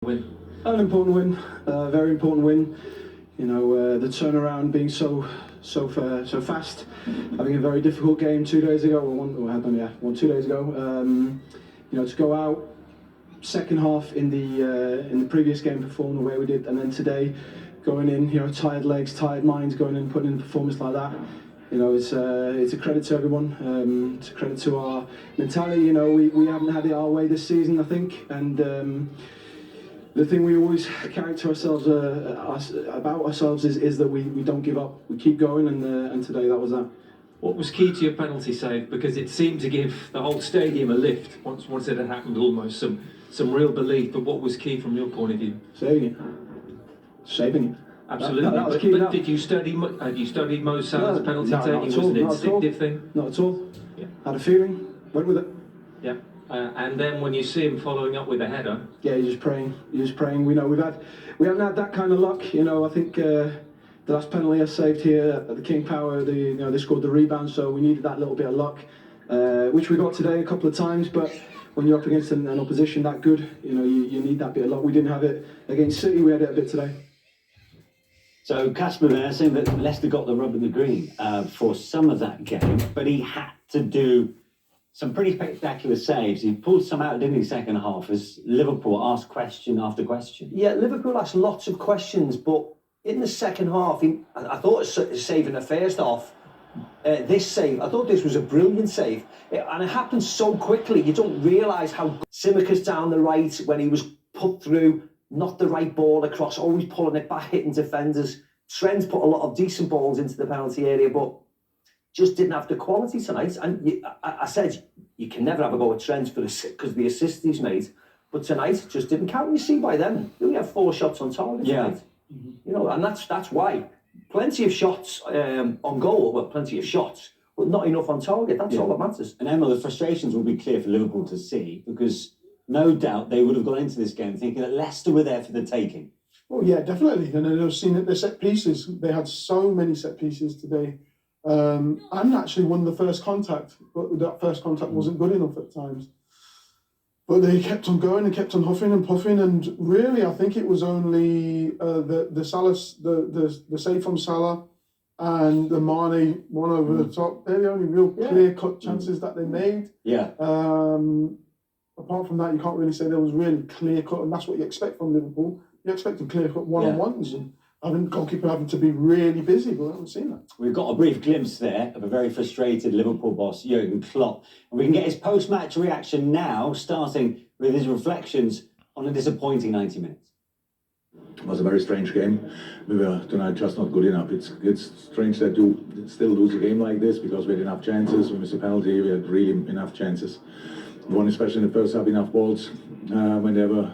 Win. An important win, very important win. You know, the turnaround being so fast. Having a very difficult game 2 days ago, or 2 days ago. You know, to go out second half in the previous game, perform the way we did, and then today going in, you know, tired legs, tired minds, going in and putting in a performance like that. You know, it's a credit to everyone. It's a credit to our mentality. You know, we haven't had it our way this season, I think, and. The thing we always character ourselves about ourselves is that we don't give up. We keep going, and today that was that. What was key to your penalty save? Because it seemed to give the whole stadium a lift once it had happened, almost some real belief. But what was key from your point of view? Saving it. Absolutely. That was key. But did you study? Had you studied Mo Salah's penalty taking? Was it an instinctive thing? Not at all. Yeah. Had a feeling. Went with it. Yeah. And then when you see him following up with a header, yeah, you're just praying. We know we haven't had that kind of luck. You know, I think the last penalty I saved here at the King Power, they scored the rebound, so we needed that little bit of luck, which we got today a couple of times. But when you're up against an opposition that good, you know, you need that bit of luck. We didn't have it against City. We had it a bit today. So Kasper there saying that Leicester got the rub in the green for some of that game, but he had to do some pretty spectacular saves. He pulled some out, didn't he, second half, as Liverpool asked question after question. Yeah, Liverpool asked lots of questions, but in the second half, I thought saving the first half, this save, I thought this was a brilliant save. And it happened so quickly, you don't realise how Tsimikas down the right, when he was put through, not the right ball across, always pulling it back, hitting defenders. Trent's put a lot of decent balls into the penalty area, but just didn't have the quality tonight. And I said, you can never have a go at Trent because of the assist he's made. But tonight just didn't count. You see by then, he only had 4 shots on target tonight. Mm-hmm. You know, and that's why. Plenty of shots on goal, well, plenty of shots, but not enough on target. That's all that matters. And Emma, the frustrations will be clear for Liverpool to see, because no doubt they would have gone into this game thinking that Leicester were there for the taking. Oh yeah, definitely. And they've seen that the set pieces, they had so many set pieces today. And actually won the first contact, but that first contact wasn't good enough at times. But they kept on going and kept on huffing and puffing, and really, I think it was only the Salah, the save from Salah, and the Mane one over the top. They're the only real clear-cut chances that they made. Yeah. Apart from that, you can't really say there was really clear-cut, and that's what you expect from Liverpool. You expect clear-cut one-on-ones. And goalkeeper having to be really busy, but I haven't seen that. We've got a brief glimpse there of a very frustrated Liverpool boss, Jurgen Klopp. And we can get his post-match reaction now, starting with his reflections on a disappointing 90 minutes. It was a very strange game. We were tonight just not good enough. It's strange that you still lose a game like this, because we had enough chances. We missed a penalty. We had really enough chances. One, especially in the first half, enough balls when they were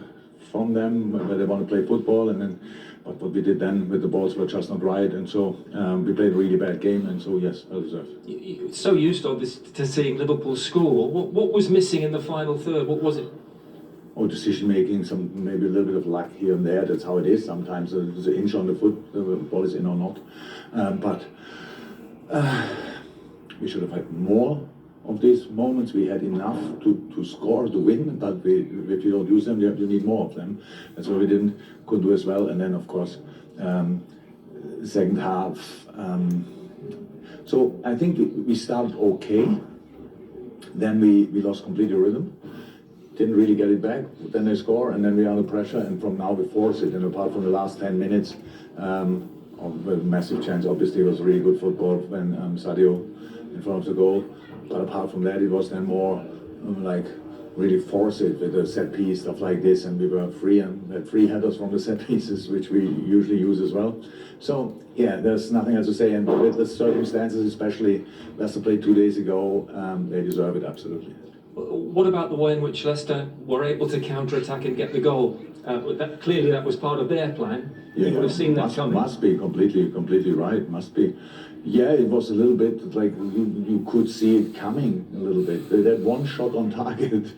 from them, where they want to play football, and then. But what we did then with the balls were just not right, and so we played a really bad game, and so yes, well deserved. You're so used to seeing Liverpool score. What was missing in the final third? What was it? Oh, decision making, maybe a little bit of luck here and there. That's how it is. Sometimes there's an inch on the foot, the ball is in or not. But we should have had more of these moments. We had enough to score, to win, but if you don't use them, you need more of them. That's why we couldn't do as well. And then, of course, second half. So I think we started okay. Then we lost completely rhythm. Didn't really get it back. Then they score, and then we are under pressure. And from now we force it. And apart from the last 10 minutes of a massive chance, obviously it was really good football when Sadio in front of the goal. But apart from that, it was then more like really force it with a set piece, stuff like this, and we were free and had 3 headers from the set pieces, which we usually use as well. So yeah, there's nothing else to say. And with the circumstances, especially Leicester played 2 days ago, they deserve it absolutely. What about the way in which Leicester were able to counter-attack and get the goal? Clearly, that was part of their plan. You would have seen that coming. Must be completely right. Must be. Yeah, it was a little bit like you could see it coming a little bit. They had 1 shot on target,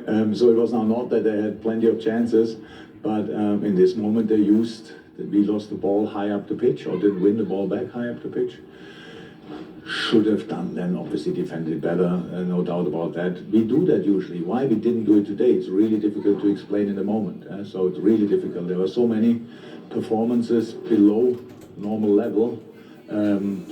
so it was now not that they had plenty of chances, but in this moment we lost the ball high up the pitch, or didn't win the ball back high up the pitch. should have done then, obviously defended better, no doubt about that. We do that usually. Why we didn't do it today, it's really difficult to explain in the moment. So it's really difficult. There were so many performances below normal level. No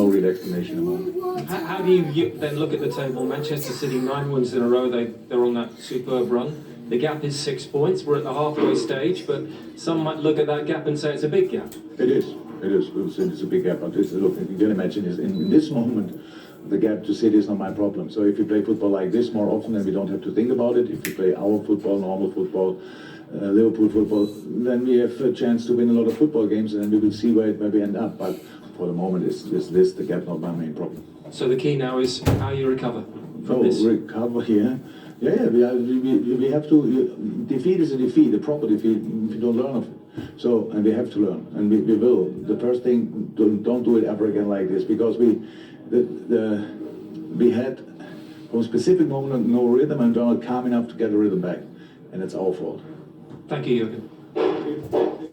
real explanation about it. How do you then look at the table? Manchester City 9 wins in a row. They're on that superb run. The gap is 6 points. We're at the halfway stage, but some might look at that gap and say it's a big gap. It is. It's a big gap. But look, you can imagine is in this moment, the gap to City is not my problem. So if you play football like this more often, then we don't have to think about it. If you play our football, normal football, Liverpool football, then we have a chance to win a lot of football games, and then we will see where we end up. But for the moment, it's the gap not my main problem. So the key now is how you recover from this. Recover here. Yeah, we have to. Defeat is a defeat, a proper defeat. If you don't learn of it. So, and we have to learn, and we will. The first thing, don't do it ever again like this, because we had from a specific moment no rhythm, and we're not calm enough to get the rhythm back, and it's our fault. Thank you, Jurgen.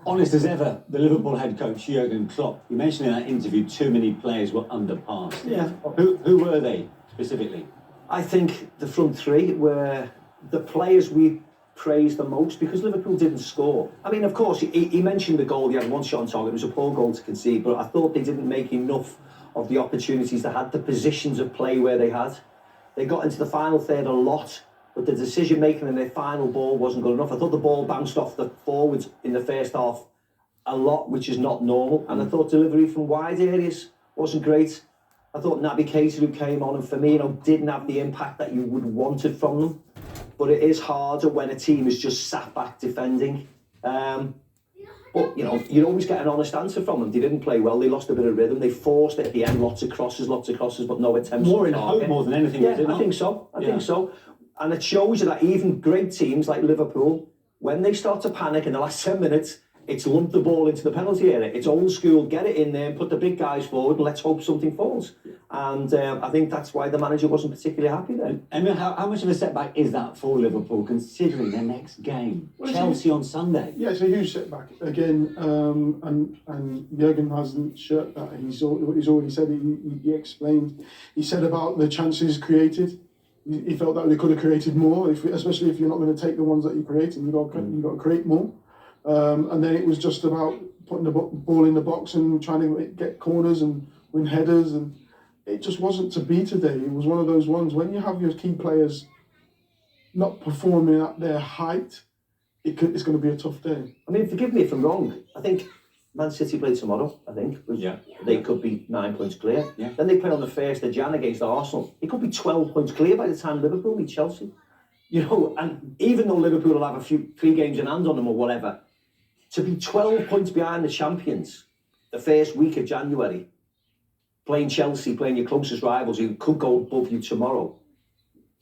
Honest as ever, the Liverpool head coach Jurgen Klopp. You mentioned in that interview too many players were underpassed. Yeah. Who were they specifically? I think the front three were the players we praised the most, because Liverpool didn't score. I mean, of course, he mentioned the goal. He had one shot on target. It was a poor goal to concede, but I thought they didn't make enough of the opportunities they had, the positions of play where they had. They got into the final third a lot, but the decision making in their final ball wasn't good enough. I thought the ball bounced off the forwards in the first half a lot, which is not normal. And I thought delivery from wide areas wasn't great. I thought Naby Keita, who came on, and Firmino didn't have the impact that you would want it from them. But it is harder when a team is just sat back defending. But, you know, you'd always get an honest answer from them. They didn't play well. They lost a bit of rhythm. They forced it at the end. Lots of crosses, but no attempts. More in hope more than anything. Yeah, I think so. I think so. And it shows you that even great teams like Liverpool, when they start to panic in the last 10 minutes, it's lump the ball into the penalty area. It's old school, get it in there, put the big guys forward, and let's hope something falls. And I think that's why the manager wasn't particularly happy then. Emil, how much of a setback is that for Liverpool, considering their next game? Well, Chelsea on Sunday. Yeah, it's a huge setback. Again, and Jurgen hasn't shirked that. He's already said it. He explained. He said about the chances created. He felt that they could have created more, especially if you're not going to take the ones that you create, and you've got to create more. And then it was just about putting the ball in the box and trying to get corners and win headers, and it just wasn't to be today. It was one of those ones when you have your key players not performing at their height, it's going to be a tough day. I mean, forgive me if I'm wrong. I think Man City play tomorrow, They could be 9 points clear. Yeah. Then they play on the 1st of Jan against Arsenal. It could be 12 points clear by the time Liverpool meet Chelsea. You know, and even though Liverpool will have 3 games in hand on them or whatever, to be 12 points behind the champions the first week of January, playing Chelsea, playing your closest rivals who could go above you tomorrow,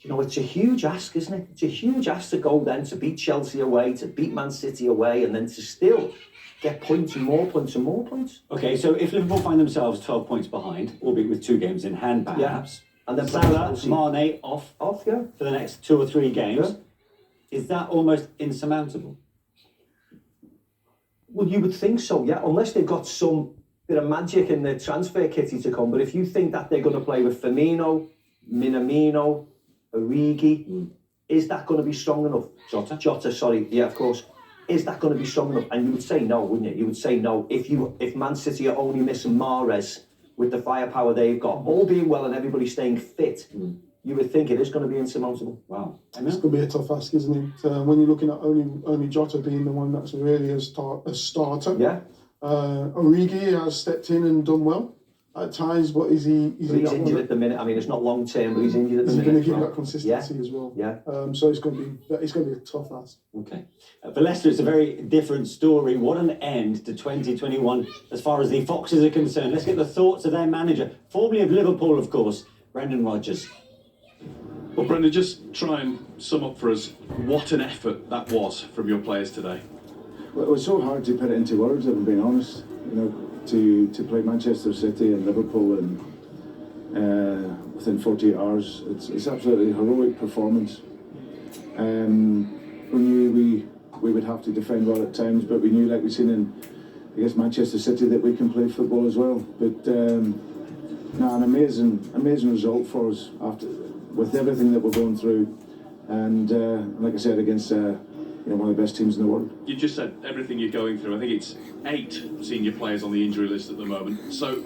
you know, it's a huge ask, isn't it? It's a huge ask to go then to beat Chelsea away, to beat Man City away, and then to still get points and more points and more points. Okay, so if Liverpool find themselves 12 points behind, albeit with 2 games in hand perhaps, and then Salah, Mane off yeah, for the next 2 or 3 games, is that almost insurmountable? Well, you would think so, yeah, unless they've got some bit of magic in the transfer kitty to come. But if you think that they're going to play with Firmino, Minamino, Origi, is that going to be strong enough? Jota, sorry, yeah, of course. Is that going to be strong enough? And you would say no, wouldn't you? You would say no if Man City are only missing Mahrez with the firepower they've got, all being well and everybody staying fit. You would think it is going to be insurmountable. Wow. It's going to be a tough ask, isn't it? When you're looking at only Jota being the one that's really a starter. Yeah. Origi has stepped in and done well at times, but he's injured at the minute. I mean, it's not long term, but he's injured at the minute. He's going to give you that consistency as well. Yeah. So it's going to be a tough ask. Okay. For Leicester, it's a very different story. What an end to 2021 as far as the Foxes are concerned. Let's get the thoughts of their manager, formerly of Liverpool, of course, Brendan Rodgers. Well, Brendan, just try and sum up for us what an effort that was from your players today. Well, it was so hard to put it into words, if I'm being honest. You know, to play Manchester City and Liverpool and within 48 hours, it's absolutely a heroic performance. We knew we would have to defend well at times, but we knew, like we've seen against Manchester City that we can play football as well. But an amazing result for us after with everything that we're going through, and like I said, against one of the best teams in the world. You just said everything you're going through. I think it's 8 senior players on the injury list at the moment. So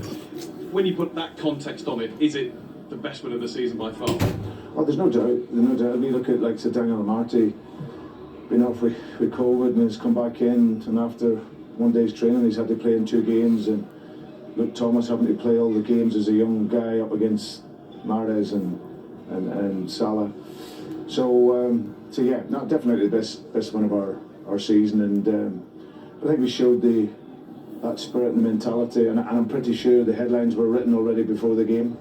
when you put that context on it, is it the best win of the season by far? Oh, there's no doubt. There's no doubt. We look at like Sir Daniel Amartey, been off with COVID and has come back in, and after one day's training he's had to play in 2 games, and Luke Thomas having to play all the games as a young guy up against Mahrez and Salah. So yeah, no, definitely the best one of our season, and I think we showed that spirit and the mentality, and I'm pretty sure the headlines were written already before the game.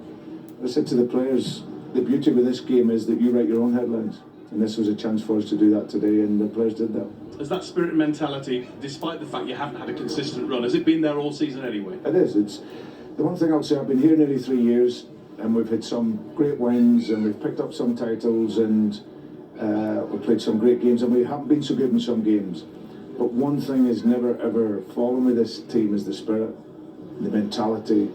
I said to the players, the beauty with this game is that you write your own headlines, and this was a chance for us to do that today, and the players did that. Has that spirit and mentality, despite the fact you haven't had a consistent run, has it been there all season anyway? It is. It's the one thing I'll say. I've been here nearly 3 years, and we've had some great wins, and we've picked up some titles, and we've played some great games, and we haven't been so good in some games. But one thing has never ever fallen with this team is the spirit, the mentality,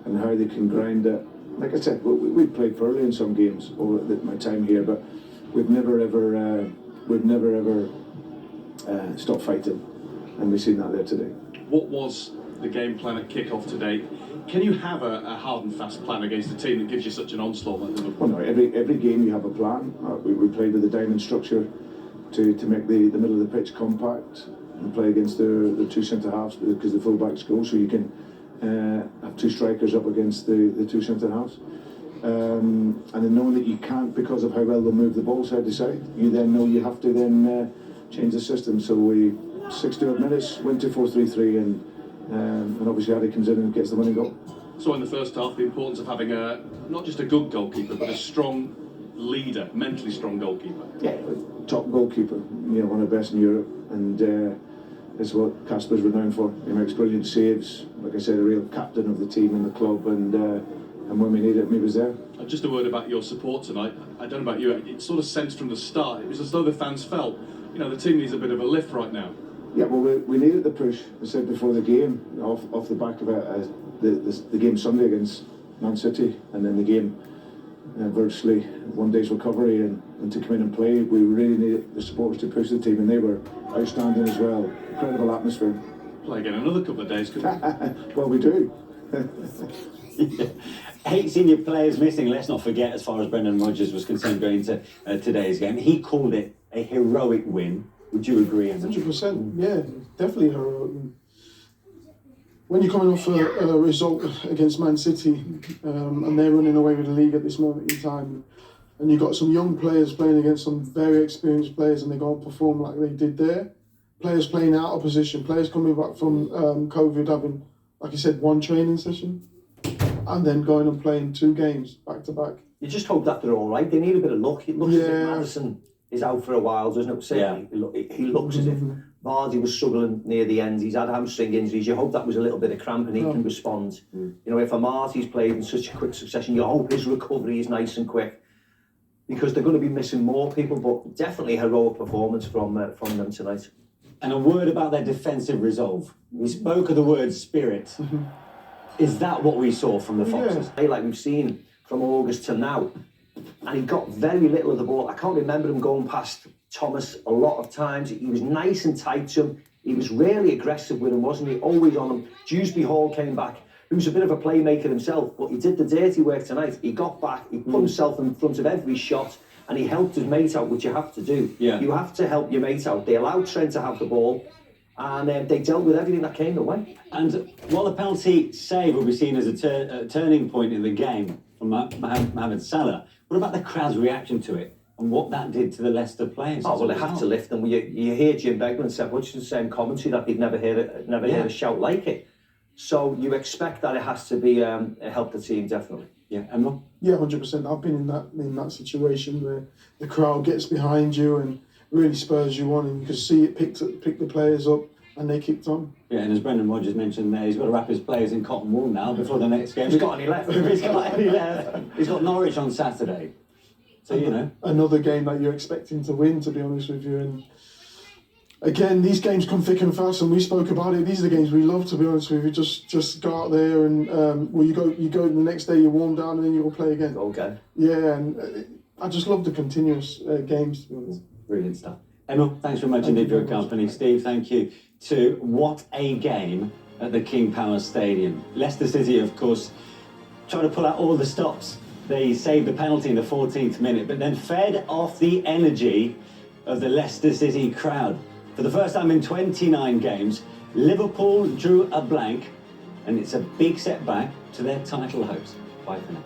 and how they can grind it. Like I said, we've played poorly in some games over my time here, but we've never ever stopped fighting, and we've seen that there today. What was the game plan at kick-off today? Can you have a hard and fast plan against a team that gives you such an onslaught like Liverpool? Well, no, every game you have a plan. We played with the diamond structure to make the middle of the pitch compact and play against the 2 centre-halves, because the full-backs go, so you can have 2 strikers up against the 2 centre-halves. And then knowing that you can't, because of how well they'll move the ball side to side, you then know you have to then change the system. So we 60-odd minutes went to 4-3-3, and obviously Addy comes in and gets the winning goal. So in the first half, the importance of having not just a good goalkeeper, but a strong leader, mentally strong goalkeeper. Yeah, top goalkeeper, one of the best in Europe, and it's what Kasper's renowned for. He makes brilliant saves. Like I said, a real captain of the team and the club, and when we needed him, he was there. Just a word about your support tonight. I don't know about you, it sort of sensed from the start, it was as though the fans felt, the team needs a bit of a lift right now. Yeah, well, we needed the push. I said before the game, off the back of the game Sunday against Man City, and then the game virtually 1 day's recovery, and to come in and play, we really needed the supporters to push the team, and they were outstanding as well. Incredible atmosphere. Play again another couple of days, couldn't we? Well, we do. 8 senior players missing, let's not forget, as far as Brendan Rodgers was concerned going into today's game. He called it a heroic win. Would you agree? 100%, yeah, definitely heroic win. When you're coming off a result against Man City, and they're running away with the league at this moment in time, and you've got some young players playing against some very experienced players, and they go and perform like they did there. Players playing out of position, players coming back from COVID, having, like you said, 1 training session, and then going and playing 2 games back to back. You just hope that they're all right. They need a bit of luck. It looks as if Maddison is out for a while, doesn't it? Certainly, he looks as if Vardy was struggling near the end. He's had hamstring injuries. You hope that was a little bit of cramp and he can respond. If Amartey's played in such a quick succession, you hope his recovery is nice and quick, because they're going to be missing more people. But definitely a heroic performance from them tonight. And a word about their defensive resolve. We spoke of the word spirit. Is that what we saw from the Foxes? Like we've seen from August to now, and he got very little of the ball. I can't remember him going past Thomas a lot of times. He was nice and tight to him. He was really aggressive with him, wasn't he? Always on him. Dewsbury Hall came back, who's a bit of a playmaker himself, but he did the dirty work tonight. He got back, he put himself in front of every shot, and he helped his mate out, which you have to do. You have to help your mate out. They allowed Trent to have the ball, and they dealt with everything that came their way. And while the penalty save will be seen as a turning point in the game from Mohamed Salah, what about the crowd's reaction to it and what that did to the Leicester players? Oh, well, they have to lift them. You hear Jim Beglin and Seb Hutchinson's saying commentary that they'd never heard a shout like it. So you expect that it has to be help the team, definitely. Yeah, Emma? Yeah, 100%. I've been in that situation where the crowd gets behind you and really spurs you on, and you can see it pick the players up, and they kicked on. Yeah, and as Brendan Rodgers mentioned there, he's got to wrap his players in cotton wool now before the next game. He's got any left. He's got any left. He's got Norwich on Saturday. So, Another game that you're expecting to win, to be honest with you. And again, these games come thick and fast, and we spoke about it. These are the games we love, to be honest with you. Just go out there and well, you go the next day, you warm down, and then you go play again. Okay. Yeah, and I just love the continuous games, to be honest. Brilliant stuff. Emma, thanks very much Thank indeed you for your very much. company. Steve, thank you. To what a game at the King Power Stadium. Leicester City, of course, trying to pull out all the stops. They saved the penalty in the 14th minute, but then fed off the energy of the Leicester City crowd. For the first time in 29 games, Liverpool drew a blank, and it's a big setback to their title hopes. Bye for now.